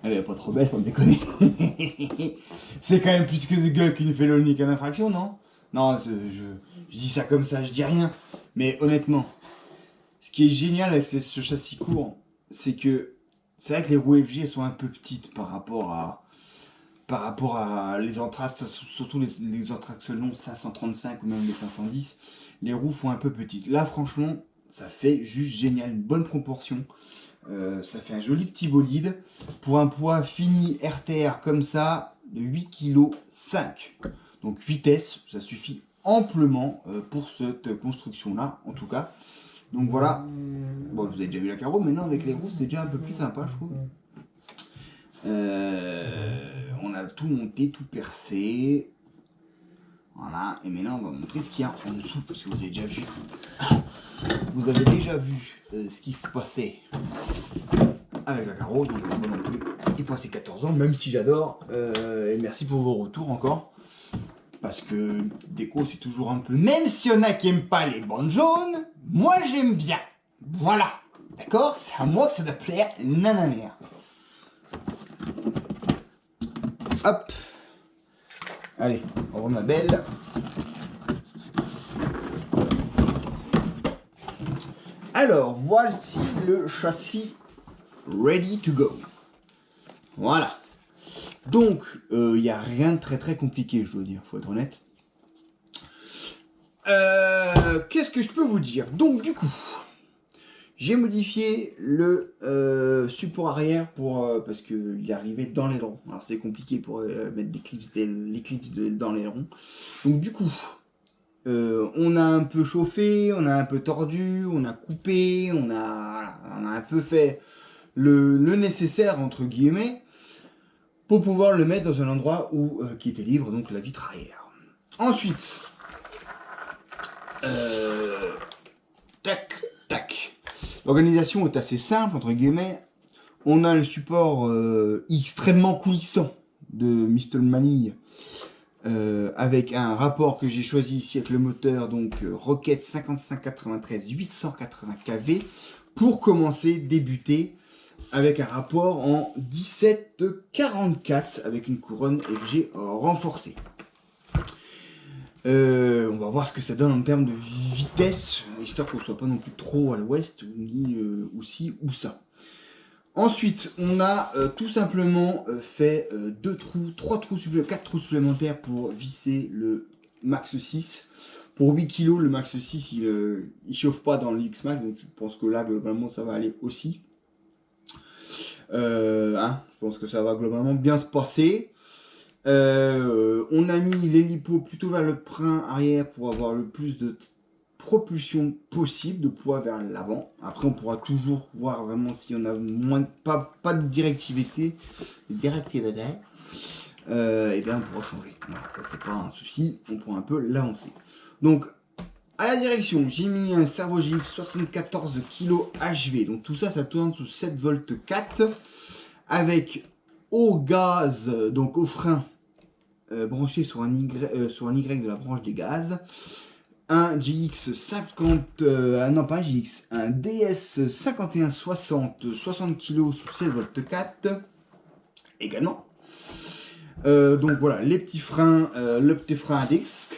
Elle est pas trop belle, faut me déconner. C'est quand même plus que de gueule qu'une félonique en infraction, non? Non, je dis ça comme ça, je dis rien. Mais honnêtement, ce qui est génial avec ce châssis court, c'est que c'est vrai que les roues FG sont un peu petites par rapport à les Anthrax, surtout les Anthrax longs 535 ou même les 510. Les roues font un peu petites. Là, franchement, ça fait juste génial, une bonne proportion. Ça fait un joli petit bolide pour un poids fini RTR comme ça de 8,5 kg. Donc 8S, ça suffit amplement pour cette construction là en tout cas. Donc voilà, bon vous avez déjà vu la carreau, maintenant avec les roues c'est déjà un peu plus sympa je trouve. On a tout monté, tout percé. Voilà, et maintenant on va montrer ce qu'il y a en dessous parce que vous avez déjà vu. Vous avez déjà vu ce qui se passait avec la carreau, donc moi non plus. Il passait 14 ans, même si j'adore. Et merci pour vos retours encore. Parce que déco c'est toujours un peu. Même s'il y en a qui aiment pas les bandes jaunes, moi j'aime bien. Voilà. D'accord? C'est à moi que ça doit plaire. Nanana. Hop. Allez, au revoir ma belle. Alors, voici le châssis ready to go. Voilà. Donc, il n'y a rien de très compliqué, je dois dire, faut être honnête. Qu'est-ce que je peux vous dire? Donc, du coup, j'ai modifié le support arrière pour parce qu'il arrivait dans l'aileron. Alors, c'est compliqué pour mettre les clips dans l'aileron. Donc, du coup, on a un peu chauffé, on a un peu tordu, on a coupé, on a un peu fait le nécessaire entre guillemets pour pouvoir le mettre dans un endroit où qui était libre, donc la vitre arrière. Ensuite, tac, tac. L'organisation est assez simple entre guillemets. On a le support extrêmement coulissant de Mr. Manille. Avec un rapport que j'ai choisi ici avec le moteur, donc Rocket 5593 880 kV, pour commencer, débuter, avec un rapport en 1744 avec une couronne FG renforcée. On va voir ce que ça donne en termes de vitesse, histoire qu'on ne soit pas non plus trop à l'ouest, ni aussi ou ça. Ensuite, on a tout simplement fait 4 trous supplémentaires pour visser le Max 6. Pour 8 kg, le Max 6, il chauffe pas dans le X-Max, donc je pense que là, globalement, ça va aller aussi. Je pense que ça va globalement bien se passer. On a mis l'hélipo plutôt vers le frein arrière pour avoir le plus de propulsion possible, de poids vers l'avant. Après on pourra toujours voir vraiment si on a pas de directivité et bien on pourra changer. Voilà, ça c'est pas un souci, on pourra un peu l'avancer. Donc à la direction, j'ai mis un Servo GX 74 kg HV, donc tout ça tourne sous 7 volts 4 avec au gaz, donc au frein branché sur un Y de la branche des gaz, un GX 50, non pas un GX, un DS 5160 60 kg sous 7 volts 4 également. Donc voilà, les petits freins, le petit frein à disque.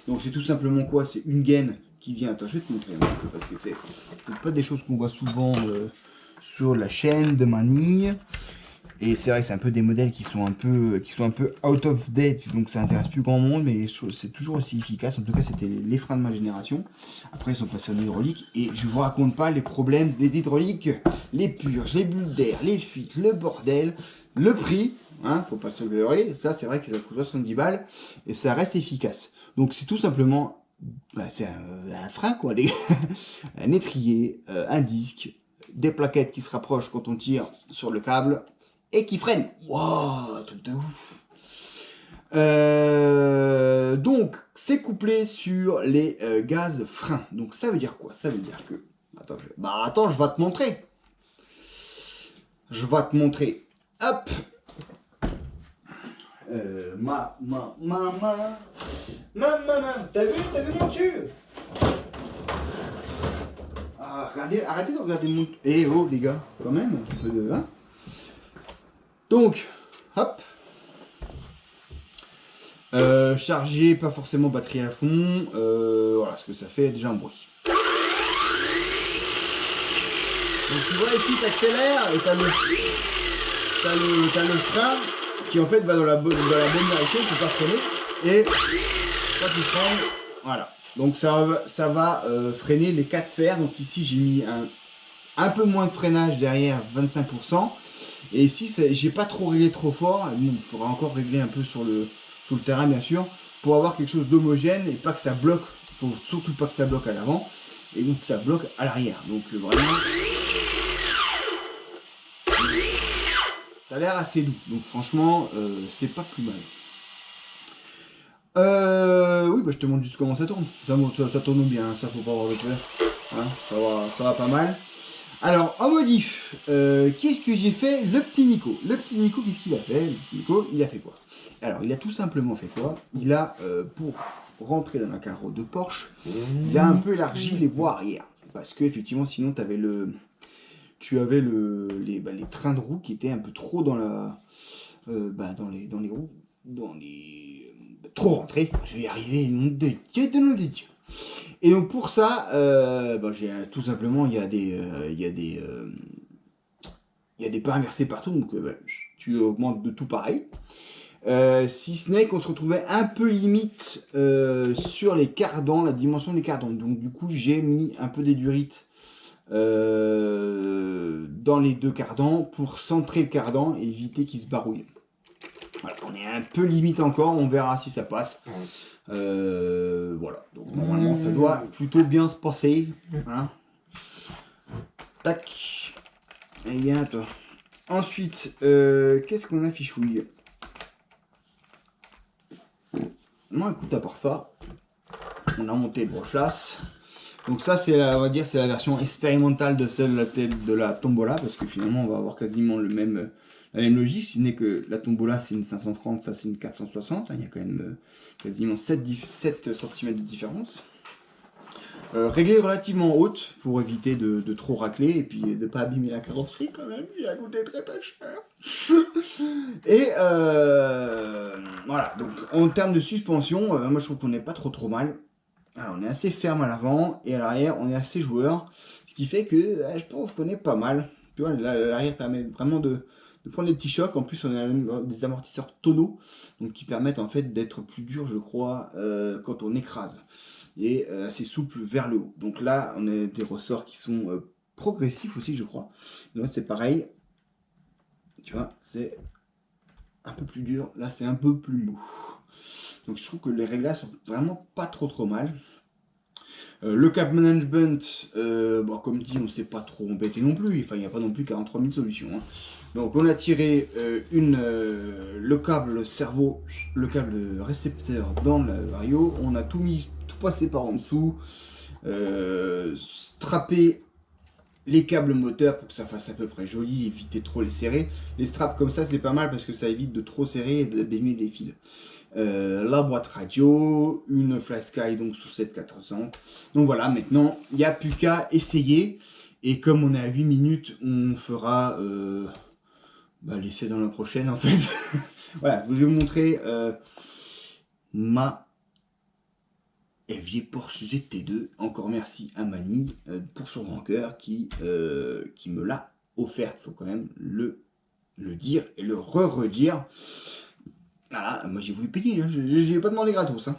Donc c'est tout simplement quoi? C'est une gaine qui vient. Attends, je vais te montrer un peu parce que c'est pas des choses qu'on voit souvent sur la chaîne de Manille. Et c'est vrai que c'est un peu des modèles qui sont un peu out of date, donc ça intéresse plus grand monde, mais c'est toujours aussi efficace. En tout cas, c'était les freins de ma génération. Après, ils sont passés en hydraulique et je vous raconte pas les problèmes des hydrauliques, les purges, les bulles d'air, les fuites, le bordel, le prix. Hein, faut pas se leurrer. Ça, c'est vrai que ça coûte 70 balles et ça reste efficace. Donc, c'est tout simplement, c'est un frein quoi, un étrier, un disque, des plaquettes qui se rapprochent quand on tire sur le câble. Et qui freine. Waouh, truc de ouf. Donc, c'est couplé sur les gaz freins. Donc, ça veut dire quoi? Ça veut dire que... Attends, je vais te montrer. Je vais te montrer. Hop. T'as vu mon tube? Arrêtez de regarder mon... Eh oh, les gars, quand même, un petit peu de... Hein. Donc, hop. Chargé, pas forcément batterie à fond. Voilà ce que ça fait déjà un bruit. Donc tu vois ici, t'accélères et t'as le frein qui en fait va dans la bonne direction pour pas freiner. Et quand tu freines, voilà. Donc ça va freiner les 4 fers. Donc ici j'ai mis un peu moins de freinage derrière, 25%. Et ici j'ai pas trop réglé trop fort. Bon, il faudra encore régler un peu sur le terrain bien sûr, pour avoir quelque chose d'homogène et pas que ça bloque. Il faut surtout pas que ça bloque à l'avant. Et donc ça bloque à l'arrière. Donc vraiment... ça a l'air assez doux, donc franchement, c'est pas plus mal. Oui, bah je te montre juste comment ça tourne. Ça tourne bien, ça faut pas avoir de peur. Hein, ça va pas mal. Alors, en modif, qu'est-ce que j'ai fait? Le petit Nico. Le petit Nico, qu'est-ce qu'il a fait? Le petit Nico, il a fait quoi? Alors, il a tout simplement fait quoi? Il a, pour rentrer dans la carreau de Porsche, il a un peu élargi les voies arrière. Parce que, effectivement, sinon, tu avais les trains de roue qui étaient un peu trop dans la dans les roues, trop rentrés. Je vais y arriver, nom de Dieu. Et donc pour ça, j'ai tout simplement il y a des pas inversés partout, donc tu augmentes de tout pareil. Si ce n'est qu'on se retrouvait un peu limite sur les cardans, la dimension des cardans. Donc du coup j'ai mis un peu d'édurite dans les 2 cardans pour centrer le cardan et éviter qu'il se barouille. Voilà, on est un peu limite encore, on verra si ça passe. Voilà, donc normalement ça doit plutôt bien se passer. Hein. Tac. Et bien toi. Ensuite, qu'est-ce qu'on a fichouille? Non, écoute, à part ça, on a monté le broche-lasse. Donc ça, on va dire, c'est la version expérimentale de celle de la Tombola, parce que finalement, on va avoir quasiment la même logique, si ce n'est que la Tombola, c'est une 530, ça, c'est une 460. Hein, il y a quand même quasiment 7 cm de différence. Réglée relativement haute, pour éviter de trop racler, et puis de ne pas abîmer la carrosserie quand même, qui a coûté très très cher. Et voilà, donc en termes de suspension, moi je trouve qu'on n'est pas trop mal. Alors, on est assez ferme à l'avant et à l'arrière, on est assez joueur. Ce qui fait que je pense qu'on est pas mal. Tu vois, l'arrière permet vraiment de prendre des petits chocs. En plus, on a même des amortisseurs tonneaux, donc qui permettent en fait d'être plus dur, je crois, quand on écrase. Et assez souple vers le haut. Donc là, on a des ressorts qui sont progressifs aussi, je crois. Donc c'est pareil. Tu vois, c'est un peu plus dur. Là, c'est un peu plus mou. Donc je trouve que les réglages sont vraiment pas trop mal. Le cap management, comme dit, on ne s'est pas trop embêté non plus. Enfin, il n'y a pas non plus 43 000 solutions. Hein. Donc on a tiré le câble cerveau, le câble récepteur dans le vario. On a tout mis, tout passé par en dessous. Strappé les câbles moteurs pour que ça fasse à peu près joli, éviter trop les serrer. Les straps comme ça, c'est pas mal parce que ça évite de trop serrer et d'abîmer les fils. La boîte radio, une FlySky donc sous 7400. Donc voilà, maintenant il n'y a plus qu'à essayer. Et comme on est à 8 minutes, on fera l'essai dans la prochaine en fait. Voilà, je vais vous montrer ma FJ Porsche GT2. Encore merci à Mani pour son grand cœur qui me l'a offerte. Il faut quand même le dire et le redire. Voilà, moi j'ai voulu payer, hein. Je n'ai pas demandé gratos. Hein.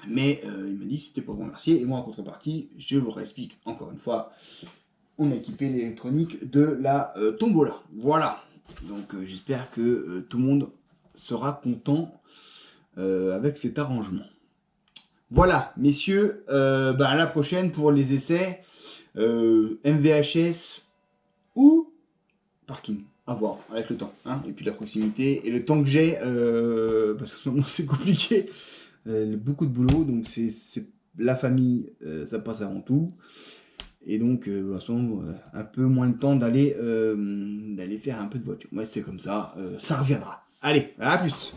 Mais il m'a dit c'était pour vous remercier. Et moi en contrepartie, je vous réexplique encore une fois, on a équipé l'électronique de la Tombola. Voilà. Donc j'espère que tout le monde sera content avec cet arrangement. Voilà, messieurs, à la prochaine pour les essais MVHS ou parking. À voir avec le temps, hein, et puis la proximité et le temps que j'ai, parce que ce moment c'est compliqué, beaucoup de boulot, donc c'est la famille, ça passe avant tout, et donc à ce moment, un peu moins de temps d'aller faire un peu de voiture. Moi c'est comme ça, ça reviendra. Allez, à plus.